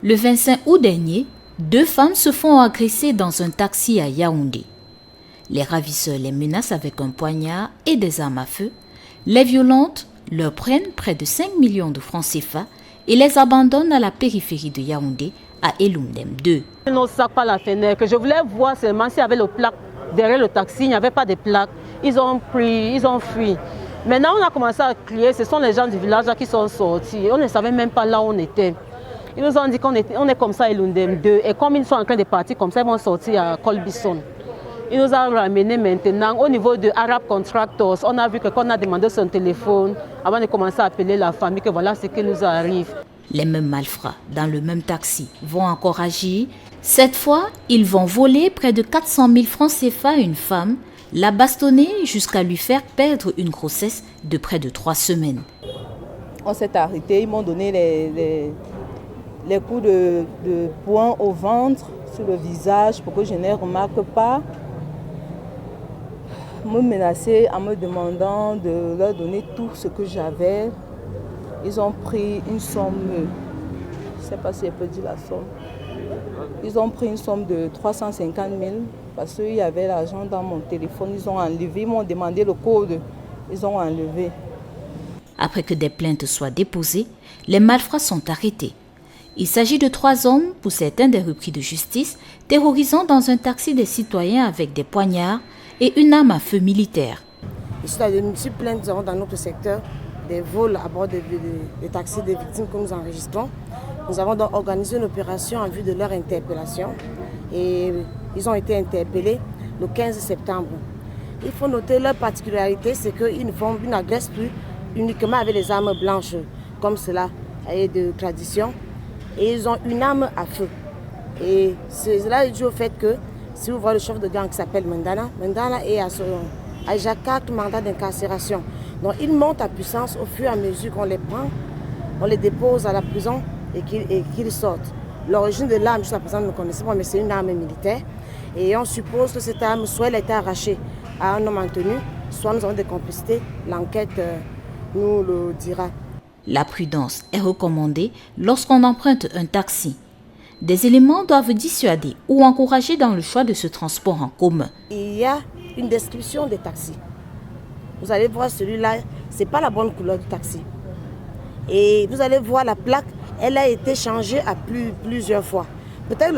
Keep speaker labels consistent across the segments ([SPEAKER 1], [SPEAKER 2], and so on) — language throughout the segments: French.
[SPEAKER 1] Le 25 août dernier, 2 femmes se font agresser dans un taxi à Yaoundé. Les ravisseurs les menacent avec un poignard et des armes à feu. Les violentes leur prennent près de 5 millions de francs CFA et les abandonnent à la périphérie de Yaoundé, à Eloumdem 2.
[SPEAKER 2] Ils n'osent pas par la fenêtre. Je voulais voir seulement s'il y avait le plaque derrière le taxi. Il n'y avait pas de plaque. Ils ont fui. Maintenant, on a commencé à crier. Ce sont les gens du village qui sont sortis. On ne savait même pas là où on était. Ils nous ont dit qu'on est comme ça à Eloumdem 2. Et comme ils sont en train de partir comme ça, ils vont sortir à Colbison. Ils nous ont ramenés maintenant au niveau de Arab Contractors. On a vu qu'on a demandé son téléphone avant de commencer à appeler la famille que voilà ce qui nous arrive.
[SPEAKER 1] Les mêmes malfrats, dans le même taxi, vont encore agir. Cette fois, ils vont voler près de 400 000 francs CFA à une femme, la bastonner jusqu'à lui faire perdre une grossesse de près de 3 semaines.
[SPEAKER 3] On s'est arrêté, ils m'ont donné les coups de poing au ventre, sur le visage, pour que je ne remarque pas. Me menacer en me demandant de leur donner tout ce que j'avais. Ils ont pris une somme, je ne sais pas si je peux dire la somme. Ils ont pris une somme de 350 000 parce qu'il y avait l'argent dans mon téléphone. Ils ont enlevé, ils m'ont demandé le code. Ils ont enlevé.
[SPEAKER 1] Après que des plaintes soient déposées, les malfrats sont arrêtés. Il s'agit de 3 hommes, pour certains des repris de justice, terrorisant dans un taxi des citoyens avec des poignards et une arme à feu militaire.
[SPEAKER 4] Il y a de multiples plaintes dans notre secteur, des vols à bord des taxis des victimes que nous enregistrons. Nous avons donc organisé une opération en vue de leur interpellation et ils ont été interpellés le 15 septembre. Il faut noter leur particularité, c'est qu'ils n'agressent plus uniquement avec les armes blanches comme cela est de tradition. Et ils ont une arme à feu. Et cela est dû au fait que, si vous voyez le chef de gang qui s'appelle Mandana est à déjà 4 mandats d'incarcération. Donc il monte en puissance au fur et à mesure qu'on les prend, on les dépose à la prison et qu'ils sortent. L'origine de l'arme, jusqu'à présent, nous ne connaissons pas, mais c'est une arme militaire. Et on suppose que cette arme, soit elle a été arrachée à un homme en tenue, soit nous avons des complicités. L'enquête nous le dira.
[SPEAKER 1] La prudence est recommandée lorsqu'on emprunte un taxi. Des éléments doivent dissuader ou encourager dans le choix de ce transport en commun.
[SPEAKER 4] Il y a une description des taxis. Vous allez voir celui-là, ce n'est pas la bonne couleur du taxi. Et vous allez voir la plaque, elle a été changée à plusieurs fois. Peut-être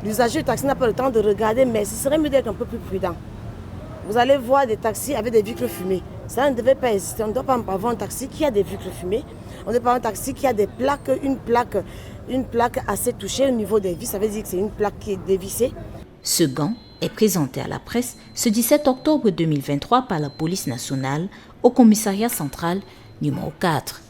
[SPEAKER 4] l'usager du taxi n'a pas le temps de regarder, mais ce serait mieux d'être un peu plus prudent. Vous allez voir des taxis avec des vitres fumées. Ça ne devait pas exister. On ne doit pas avoir un taxi qui a des vitres fumées. On ne doit pas avoir un taxi qui a des plaques, une plaque assez touchée au niveau des vis. Ça veut dire que c'est une plaque qui est dévissée.
[SPEAKER 1] Ce gant est présenté à la presse ce 17 octobre 2023 par la police nationale au commissariat central numéro 4.